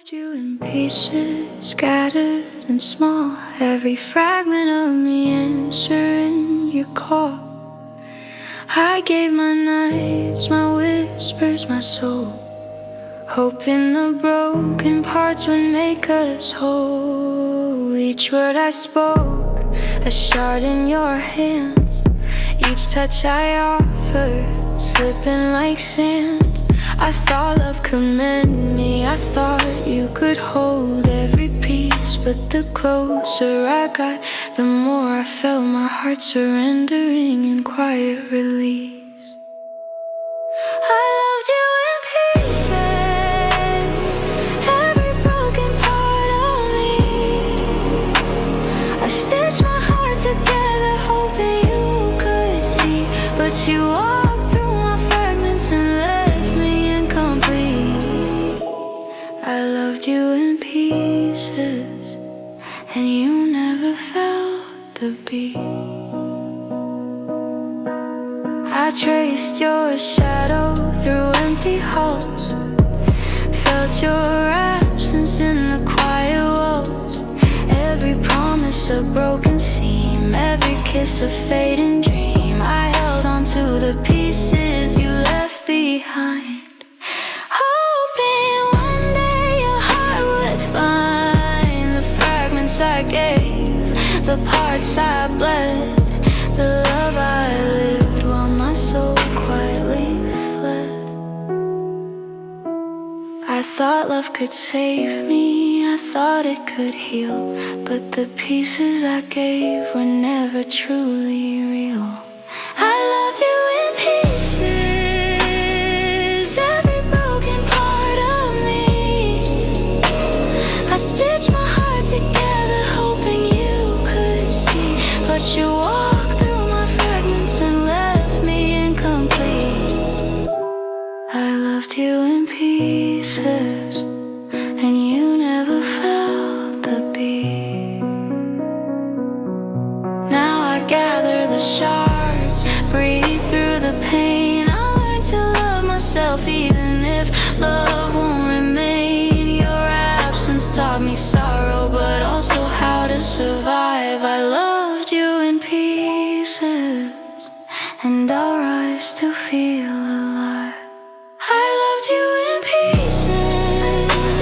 left you in pieces, scattered and small. Every fragment of me answering your call. I gave my nights, my whispers, my soul, hoping the broken parts would make us whole. Each word I spoke, a shard in your hands. Each touch I offered, slipping like sand. I thought love could mend me, I thought you could hold every piece. But the closer I got, the more I felt my heart surrendering in quiet release. I loved you in pieces, every broken part of me. I stitched my heart together, hoping you could see. But you walked through my fragments and left me incomplete. I loved you in pieces, and you never felt the beat. I traced your shadow through empty halls, felt your absence in the quiet walls. Every promise a broken seam, every kiss a fading dream. I held on to the pieces you left behind, hoping one day your heart would find the fragments I gave, the parts I bled, the love I lived while my soul quietly fled. I thought love could save me, I thought it could heal, but the pieces I gave were never truly real. I loved you in pieces, every broken part of me. I stitched my heart together, hoping you could see. But you walked through my fragments and left me incomplete. I loved you in pieces, and you never felt the beat. Now I gather the shards, breathe through the pain. I learned to love myself even if love won't remain. Your absence taught me sorrow, but also how to survive. I loved you in pieces, and I'll rise to feel alive. I loved you in pieces,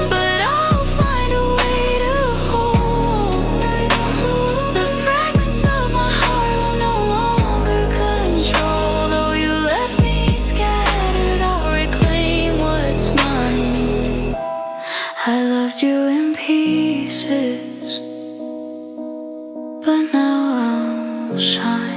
but I'll find a way to hold the fragments of my heart will no longer control. Though you left me scattered, I'll reclaim what's mine. I loved you in pieces, but now I'll shine.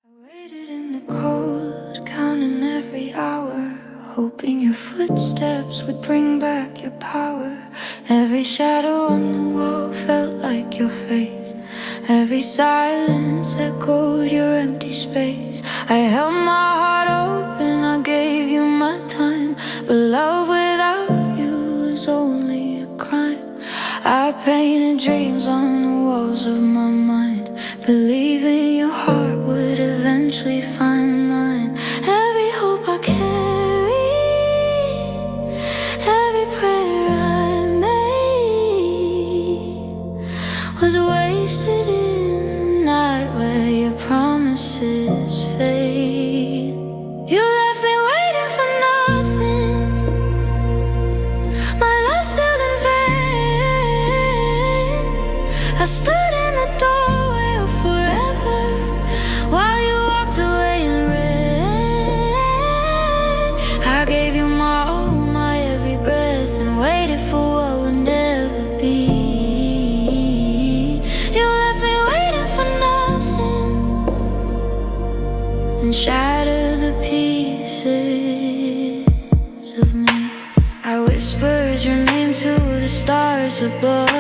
I waited in the cold, counting every hour, hoping your footsteps would bring back your power. Every shadow on the wall felt like your face, every silence echoed your empty space. I held my heart open, I gave you my time, but love without you was only a crime. I painted dreams on the walls of my mind, believing your heart would eventually find mine. Every hope I carried, every prayer I made was wasted in the night where your promises fade. You left me waiting for nothing, my life spilled in vain. I stood in the doorway of forever while you walked away in rain. I gave you my all, my every breath, and waited for what would never be. You left me waiting for nothing, and shattered the pieces of me. I whispered your name to the stars above,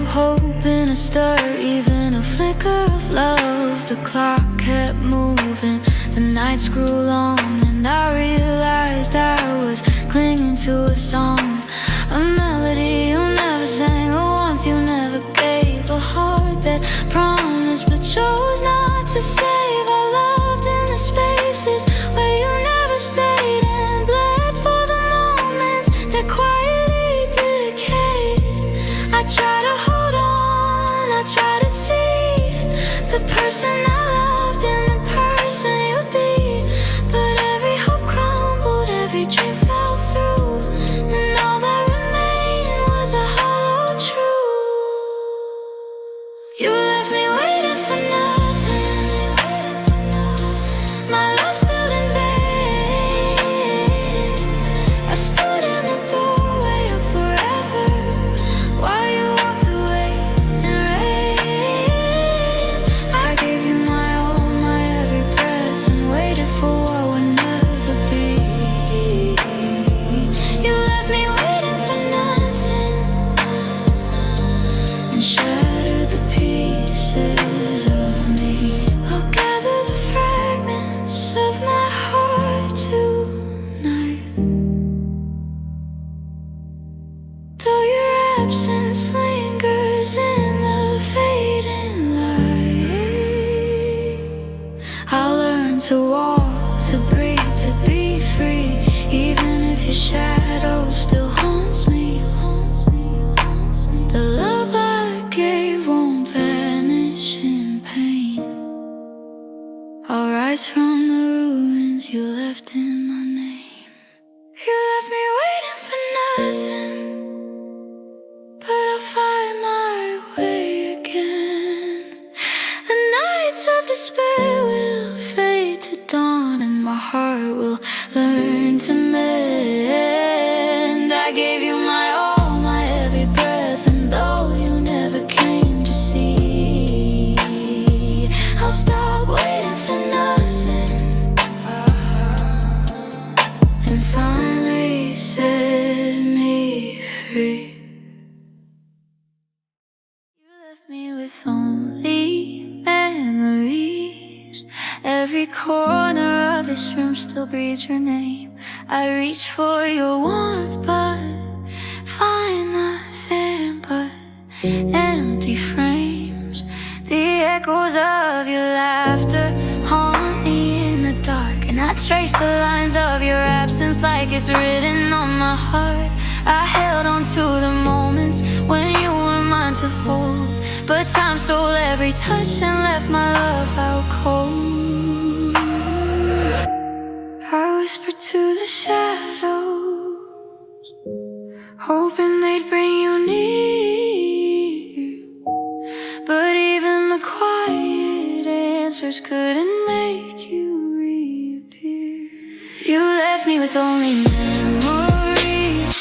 hoping to stir even a flicker of love. The clock kept moving, the nights grew long, and I realized I was clinging to a song, a melody you never sang, a warmth you never gave, a heart that promised but chose not to save. I loved in the spaces where you never stayed, left in my name. You left me waiting for nothing, but I'll find my way again. The nights of despair will fade to dawn, and my heart will learn to mend. I gave you my all, my every breath, and though you never came to see, I'll stop waiting for nothing and finally set me free. You left me with only memories. Every corner of this room still breathes your name. I reach for your warmth, but find nothing but empty frames. The echoes of your laughter haunt me in the dark, and I trace the lines of your absence like it's written on my heart. I held on to the moments when you were mine to hold, but time stole every touch and left my love out cold. I whispered to the shadows, hoping they'd bring you near, but even the quiet answers couldn't make you reappear. You left me with only memories,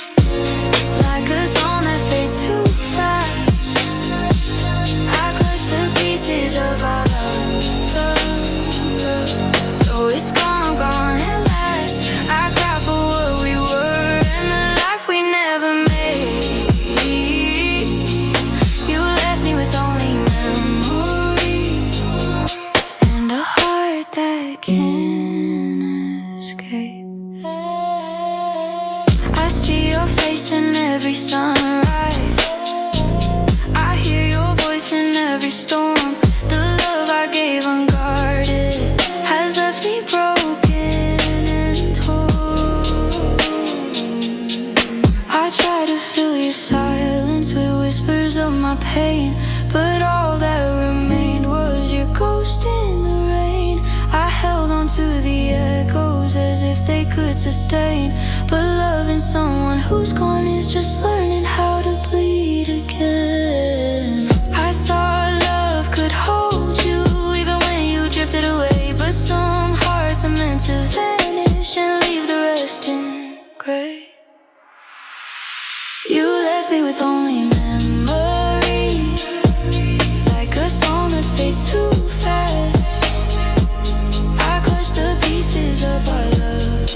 like a song that fades too fast. I clutched the pieces of our love, though it's gone, gone at last. I cry for what we were and the life we never made. You left me with only memories and a heart that can't escape. I see your face in every sunrise, I hear your voice in every storm. The love I gave unguarded has left me broken and torn. I try to fill your silence with whispers of my pain, but all that remained was your ghost in the rain. I held on to the echoes as if they could sustain, but loving someone who's gone is just learning how to bleed again. I thought love could hold you even when you drifted away, but some hearts are meant to vanish and leave the rest in gray. You left me with only memories, like a song that fades too fast. I clutch the pieces of our love,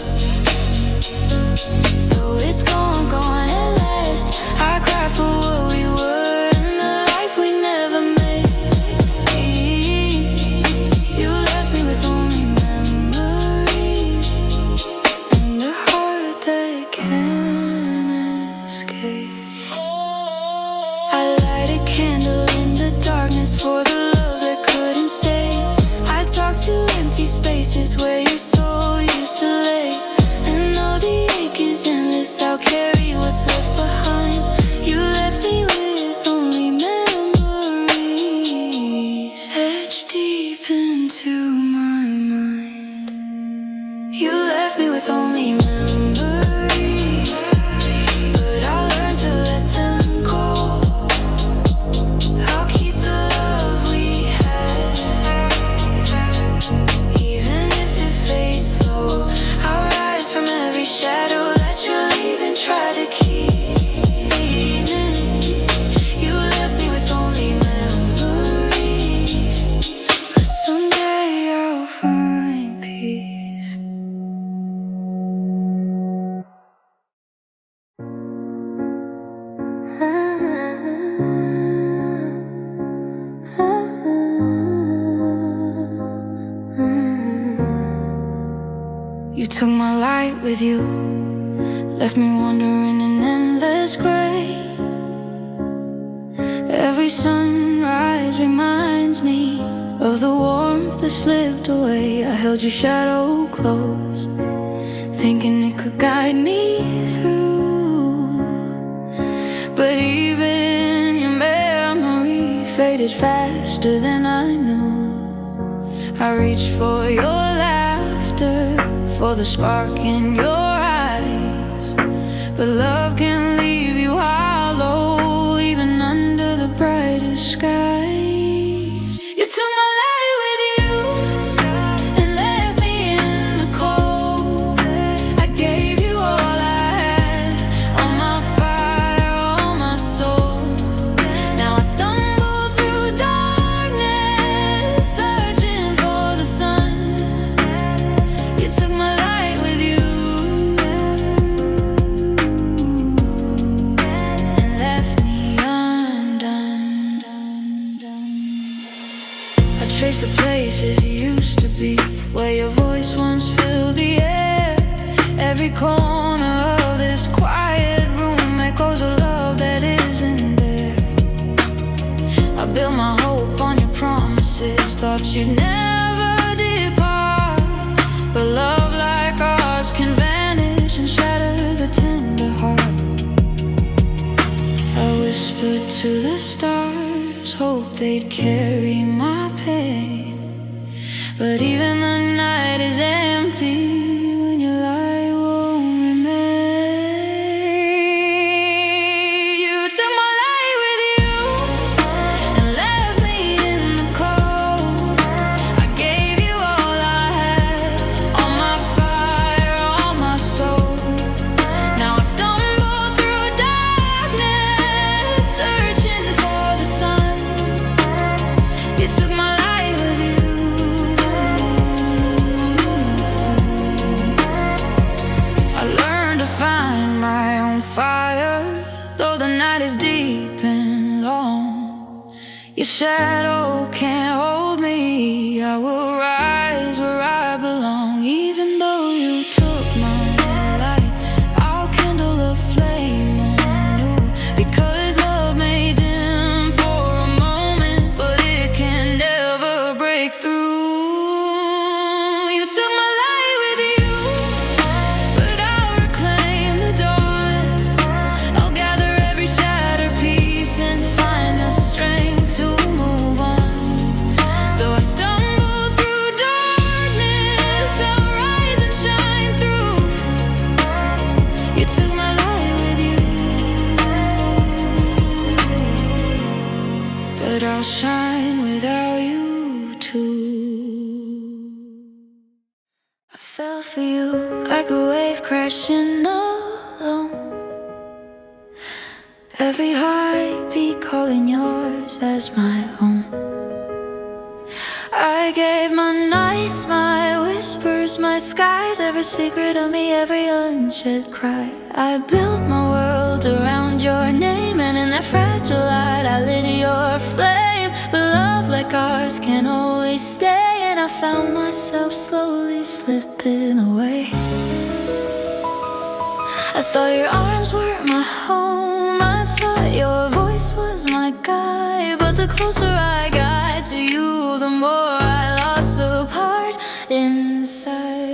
though it's gone, gone at last. I cry for what we were and the life we never made. You left me with only memories and a heart that can't escape. I light a candle in the darkness for the love that couldn't stay. I talk to empty spaces where your soul used to lay, and though the ache is endless, I'll carry what's left behind. You left me with only memories etched deep into my mind. You left me with only memories, but I'll learn to let them go. I'll keep the love we had, even if it fades slow. I'll rise from every shadow that you leave and try to keep. You left me with only memories, but someday I'll find peace. You took my light with you, left me wandering in endless gray. Every sunrise reminds me of the warmth that slipped away. I held your shadow close, thinking it could guide me through, but even your memory faded faster than I knew. I reached for your laughter, for the spark in your eyes, but love can leave you hollow even under the brightest sky. You took my light with you and left me in the cold. I gave you all I had, all my fire, all my soul. Now I stumble through darkness, searching for the sun. You took my light with you and left me undone. I trace the places you used to be, where your voice once filled the air. Every corner of this quiet room echoes a love that isn't there. I built my hope on your promises, thought you'd never depart, but love like ours can vanish and shatter the tender heart. I whispered to the stars, hope they'd carry my pain, but even the night is empty when your light won't remain. You took my light with you and left me in the cold. I gave you all I had, all my fire, all my soul. Now I stumble through darkness, searching for the sun. You took my light with you. I learned to find my own fire, though the night is deep and long. Your shadow can't hold me, I will rise where I belong. Even though you took my light, I'll kindle a flame anew, because love may dim for a moment, but it can never break through. You took my light with you, but I'll reclaim the dawn. I'll gather every shattered piece and find the strength to move on. Though I stumble through darkness, I'll rise and shine through. You took my light with you, but I'll shine without you too. I fell for you like a wave crashing alone. Every heartbeat calling yours as my own. I gave my nights, my whispers, my skies, every secret of me, every unshed cry. I built my world around your name, and in that fragile light I lit your flame. But love like ours can always stay, and I found myself slowly slipping away. I thought your arms were my home, I thought your voice was my guide, but the closer I got to you, the more I lost the part inside.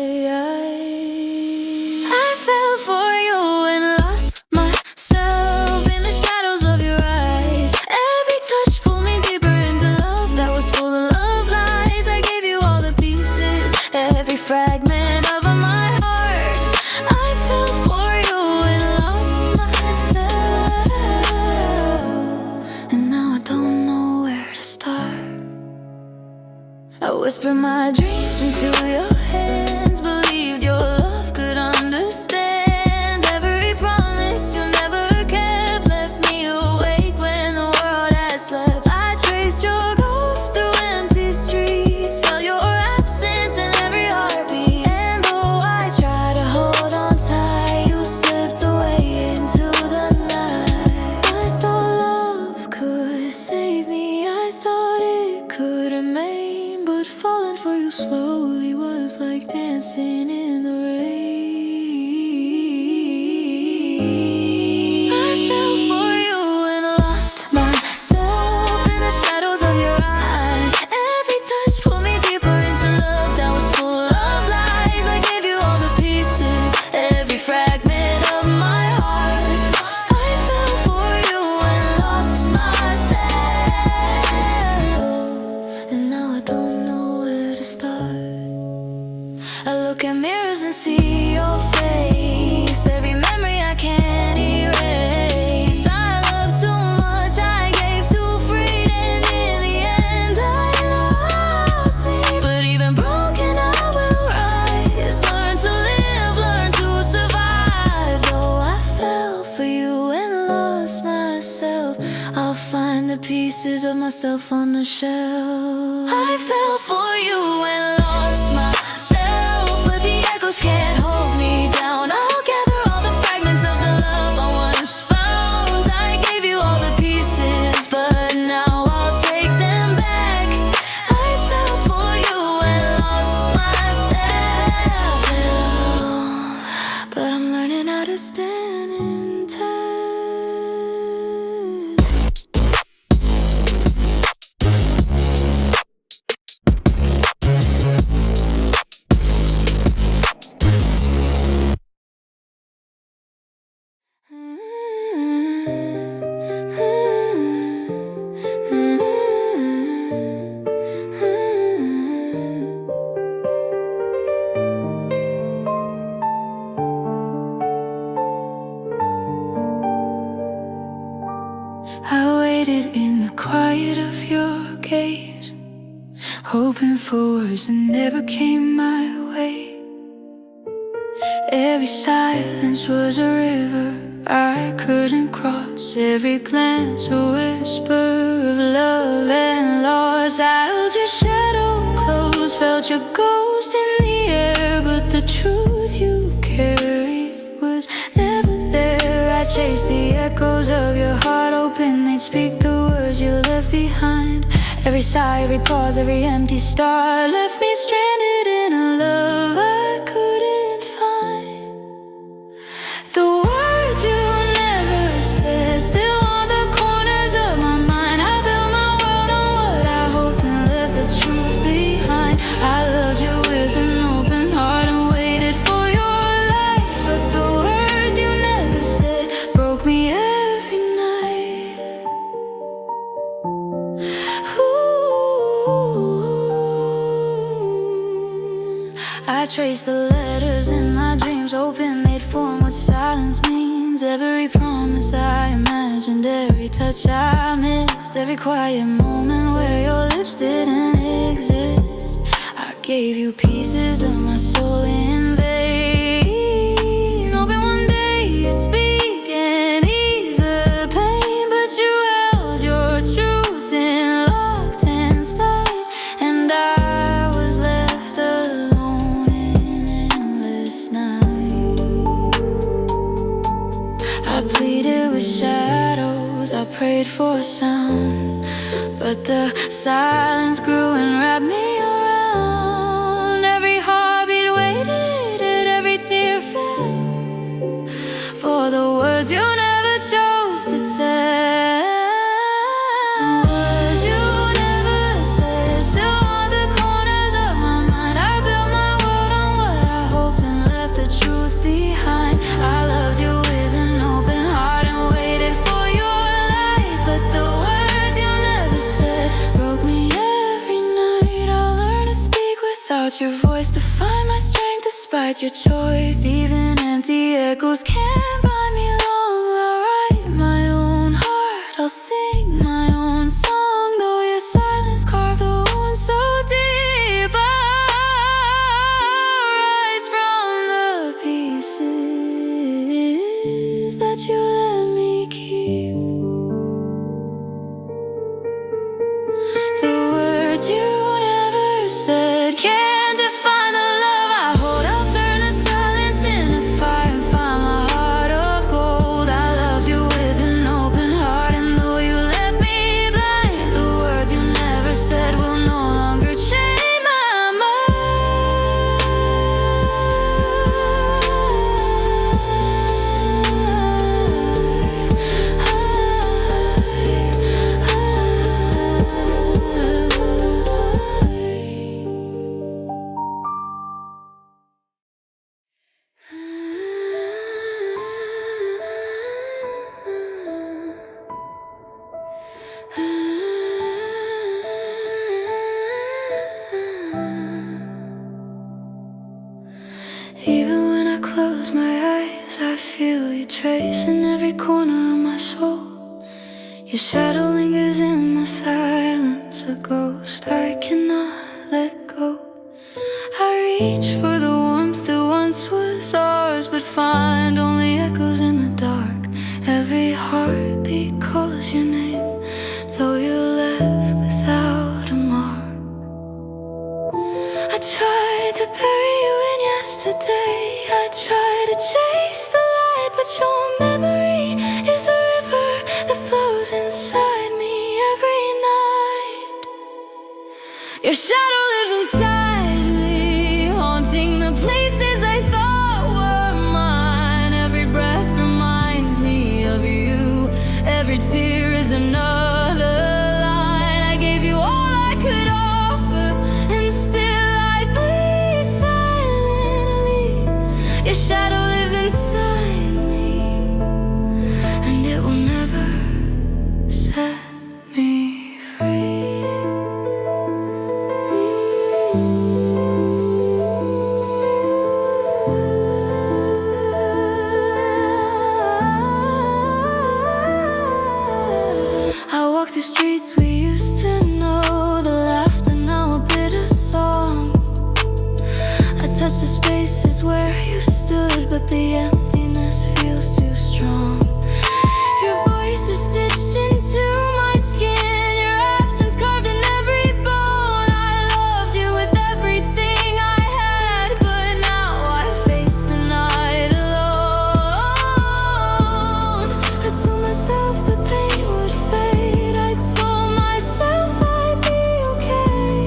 I fell for you and lost myself in the shadows of your eyes. Every touch pulled me deeper into love that was full of love lies. I gave you all the pieces, every fragment of my heart. I fell for you and lost myself, and now I don't know where to start. I whispered my dreams into your hands, believed your love could understand. Every promise you never kept left me awake when the world had slept. I traced your ghost through empty streets, felt your absence in every heartbeat. And though I tried to hold on tight, you slipped away into the night. I thought love could save me, I thought it could remain, but falling for you slowly was like damn. pieces of myself on the shelf. I fell for you and lost myself, but the echoes can't hold me down. I'll gather all the fragments of the love I once found. I gave you all the pieces, but now I'll take them back. I fell for you and lost myself, but I'm learning how to stand intact. I waited in the quiet of your gaze, hoping for words that never came my way. Every silence was a river I couldn't cross, every glance a whisper of love and loss. I held your shadow close, felt your ghost in the air, but the truth you carried was never there. I chased the echoes of your heart open, they'd speak the words you left behind. Every sigh, every pause, every empty star left me stranded in a love I couldn't find. The words you never said still on the corners of my mind. I built my world on what I hoped and left the truth behind. I loved you with an open heart and waited for your light, but the words you never said broke me every night. I traced the letters in my dreams, hoping they'd form what silence means. Every promise I imagined, every touch I missed, every quiet moment where your lips didn't exist. I gave you pieces of my soul in vain, hoping one day you'd speak and ease the pain, but you held your truth in locked hands tight, and I was left alone in endless night. I pleaded with shadows, I prayed for a sound, but the silence grew and wrapped me around. Every heartbeat waited and every tear fell for the words you never chose to tell. The words you never said still haunt the corners of my mind. I built my world on what I hoped and left the truth behind. I loved you with an open heart and waited for your light, but the words you never said broke me every night. I'll learn to speak without your voice, to find my strength despite your choice. Even empty echoes can't bind me long. I'll write my own heart, I'll sing my own song, though your silence carved a wound so deep. I'll rise from the pieces that you let me keep. The words you never said can't define the love I hold. I'll turn the silence into fire and find my heart of gold. I loved you with an open heart, and though you left me blind, the words you never said will no longer change my Even when I close my eyes, I feel you trace in every corner of my soul. Your shadow lingers in my silence, a ghost I cannot let go. I reach for the warmth that once was ours, but find only echoes in the dark. Every heartbeat calls your name, though chase the light, but your memory is a river that flows inside me every night. Your shadow lives inside me, haunting the places I thought were mine. Every breath reminds me of you, every tear is another line. I gave you all I could offer, and still I bleed silently. Your shadow lives inside me, and it will never set me free. I walk through streets we used to know, the laughter now a bitter song. I touch the spaces where you stood, but the emptiness feels too strong. Your voice is stitched into my skin, your absence carved in every bone. I loved you with everything I had, but now I face the night alone. I told myself the pain would fade, I told myself I'd be okay,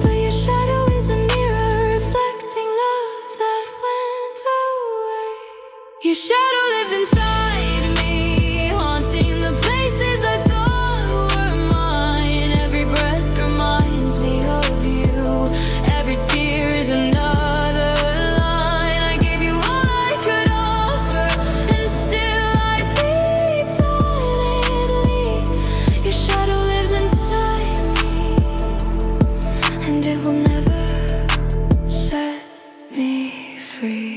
but your shadow is a mirror reflecting love that went away. Your shadow lives inside me, haunting the places I thought were mine. Every breath reminds me of you, every tear is another line. I gave you all I could offer, and still I bleed silently. Your shadow lives inside me, and it will never set me free.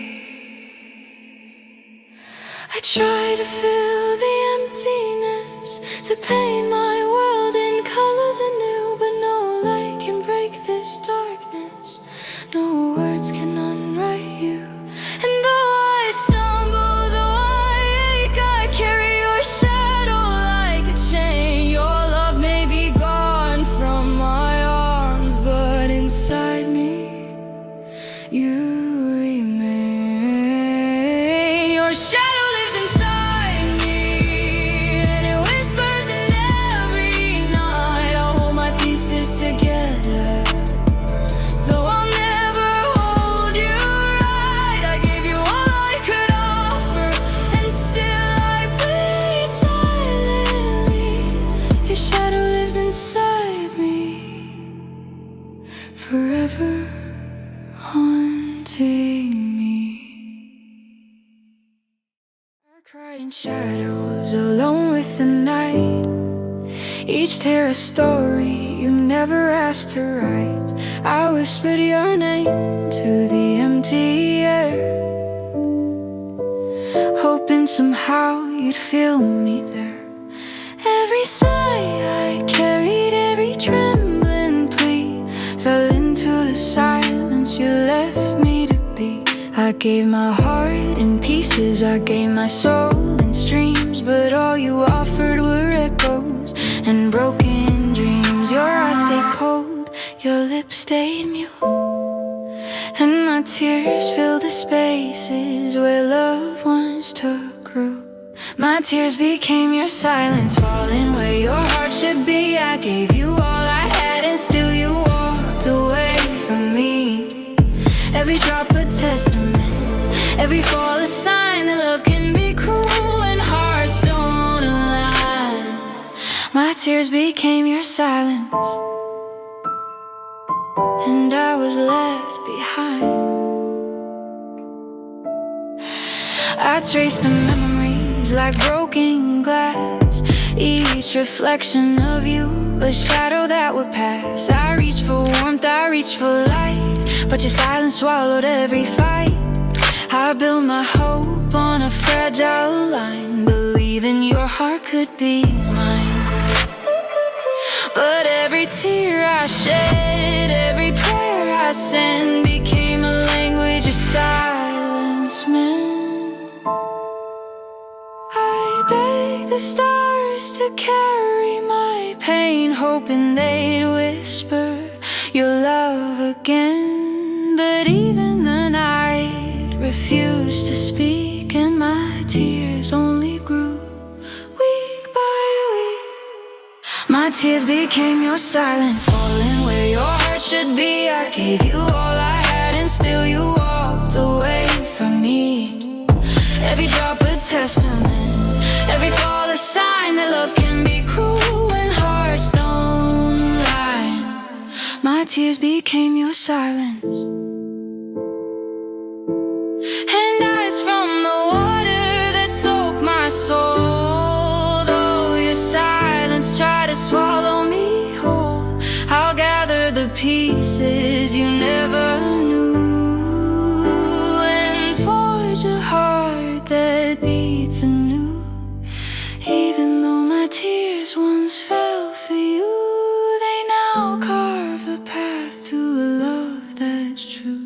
I try to fill the emptiness, to paint my world in colors anew, but no light can break this darkness, no words can unwrite you. And though I stumble, though I ache, I carry your shadow like a chain. Your love may be gone from my arms, but inside me you remain. Your shadow lives inside me, and it whispers in every night. I'll hold my pieces together, though I'll never hold you right. I gave you all I could offer, and still I bleed silently. Your shadow lives inside me, forever haunting me. I cried in shadows, alone with the night. Each tear a story you never asked to write. I whispered your name to the empty air, hoping somehow you'd feel me there. Every sigh I carried, every trembling plea, fell into the silence you left me to be. I gave my heart in pieces, I gave my soul in streams, but all you offered were echoes and broken dreams. Your eyes stayed cold, your lips stayed mute, and my tears filled the spaces where loved ones took root. My tears became your silence, falling where your heart should be. I gave you all I had, and still you walked away from me. Every drop a testament, every fall a sign that love can be cruel when hearts don't align. My tears became your silence, and I was left behind. I traced the memories like broken glass, each reflection of you a shadow that would pass. I reached for warmth, I reached for light, but your silence swallowed every fight. I built my hope on a fragile line, believing your heart could be mine. But every tear I shed, every prayer I sent, became a language of silence meant. I begged the stars to carry my pain, hoping they'd whisper your love again. But even the night refused refused to speak, and my tears only grew week by week. My tears became your silence, falling where your heart should be. I gave you all I had and still you walked away from me. Every drop a testament, every fall a sign that love can be cruel when hearts don't lie. My tears became your silence, and eyes from the water that soaked my soul. Though your silence tried to swallow me whole, I'll gather the pieces you never knew and forge a heart that beats anew. Even though my tears once fell for you, they now carve a path to a love that's true.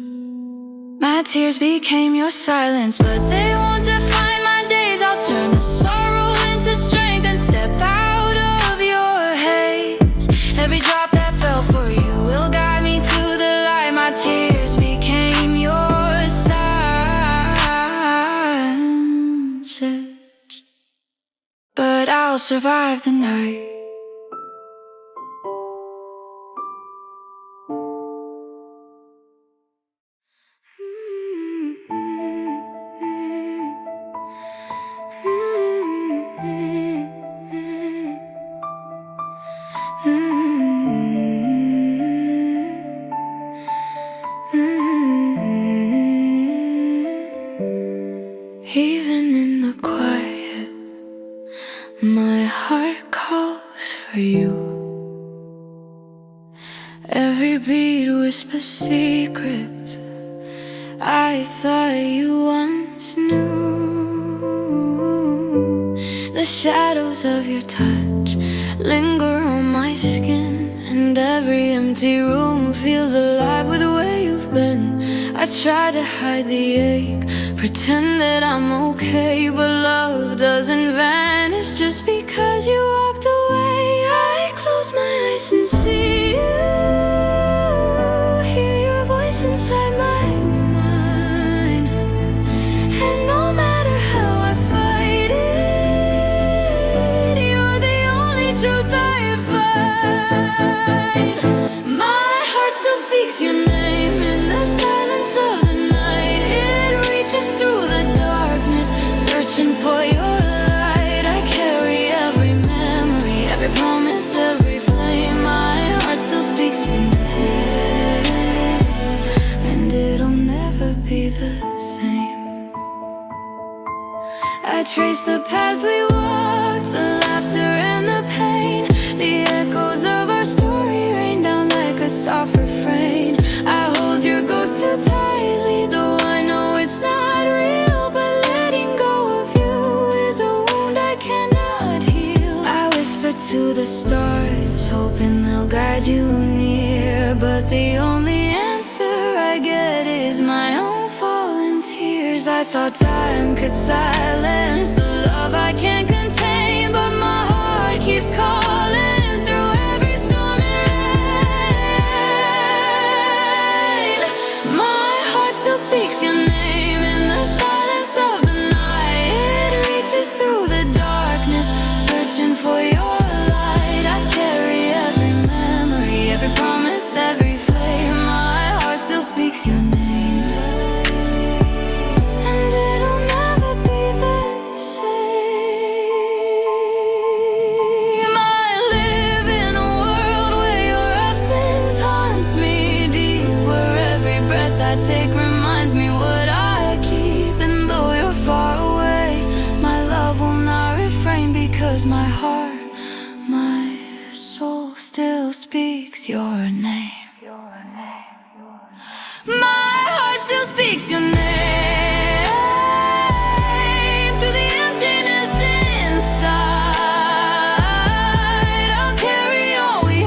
My tears became your silence, but they won't define my days. I'll turn the sorrow into strength and step out of your haze. Every drop that fell for you will guide me to the light. My tears became your sunset, but I'll survive the night. Even in the quiet, my heart calls for you. Every beat whispers secrets I thought you once knew. The shadows of your touch linger on my skin, and every empty room feels alive with where you've been. I try to hide the ache, pretend that I'm okay, but love doesn't vanish just because you walked away. I close my eyes and see you, hear your voice inside my mind, and no matter how I fight it, you're the only truth I find. My heart still speaks your name in the silence of the night. It reaches through the darkness, searching for your light. I carry every memory, every promise, every flame. My heart still speaks your name, and it'll never be the same. I trace the paths we walked, the laughter and the pain. The echoes of our story rain down like a soft refrain. I hold your ghost too tightly, though I know it's not real. But letting go of you is a wound I cannot heal. I whisper to the stars, hoping they'll guide you near, but the only answer I get is my own falling tears. I thought time could silence the love I can't contain, but my heart keeps calling through every storm and rain. My heart still speaks your name in the silence of the night. It reaches through the darkness, searching for your light. I carry every memory, every promise, every flame. My heart still speaks your name, and it'll never be the same. I live in a world where your absence haunts me deep, where every breath I take reminds me what I keep. And though you're far away, my love will not refrain, because my heart, my soul still speaks your name. My heart still speaks your name through the emptiness inside. I'll carry all we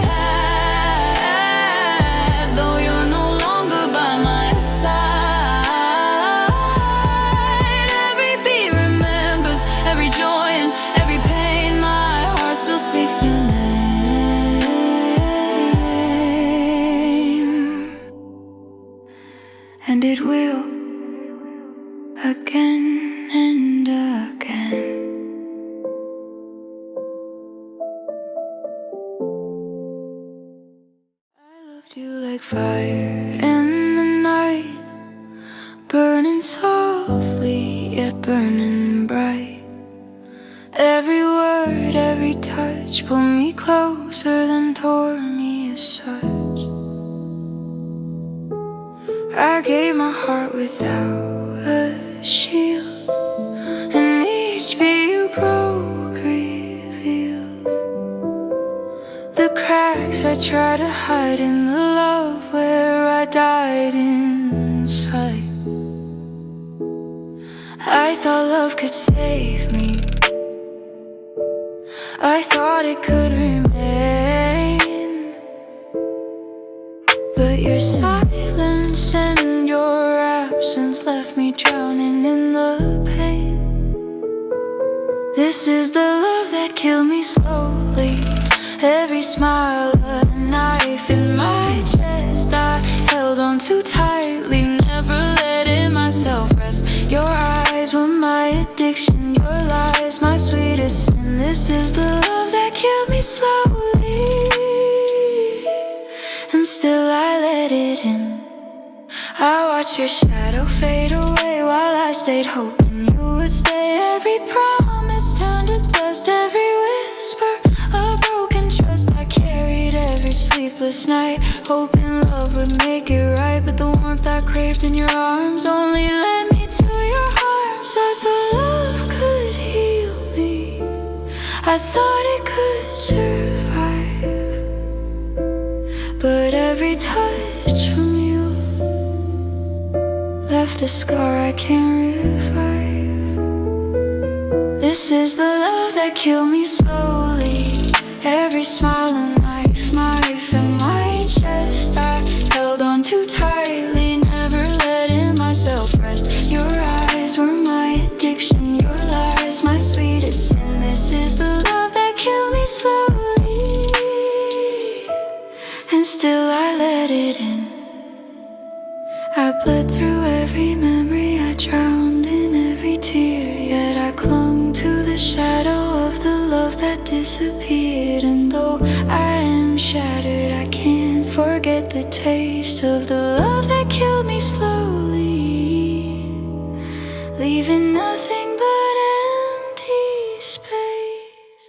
had, though you're no longer by my side. Every beat remembers every joy and every pain. My heart still speaks your name, and it will burning bright. Every word, every touch pulled me closer, then tore me aside. I gave my heart without a shield, and each beat you broke revealed the cracks I tried to hide in the love where I died inside. I thought love could save me, I thought it could remain, but your silence and your absence left me drowning in the pain. This is the love that killed me slowly. Every smile a knife in my chest, I held on too tightly, never letting myself rest. Your eyes were my addiction, your lies my sweetest sin. This is the love that killed me slowly, and still I let it in. I watched your shadow fade away while I stayed hoping you would stay. Every promise turned to dust, every whisper a broken trust. I carried every sleepless night, hoping love would make it right, but the warmth I craved in your arms only led me to your harms. I thought love could heal me, I thought it could survive, but every touch from you left a scar I can't revive. This is the love that killed me slowly. Every smile a knife in my chest, I held on too tightly, never letting myself rest. Your eyes were my addiction, your lies my sweetest sin. This is the love that killed me slowly, and still I let it in. I bled through every memory, I drowned in every tear, yet I clung to the shadow of the love that disappeared. And though I am shattered, I can't forget the taste of the love that killed me slowly, leaving nothing but empty space.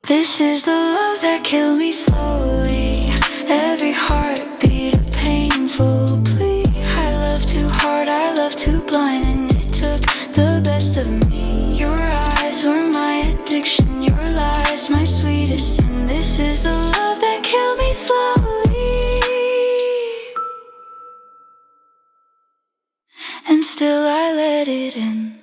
This is the love that killed me slowly. Every heartbeat a painful plea. I loved too hard, I loved too blind, and it took the best of me. Your eyes were my addiction, your lies my sweetest sin. This is the love that killed me slowly, and still I let it in.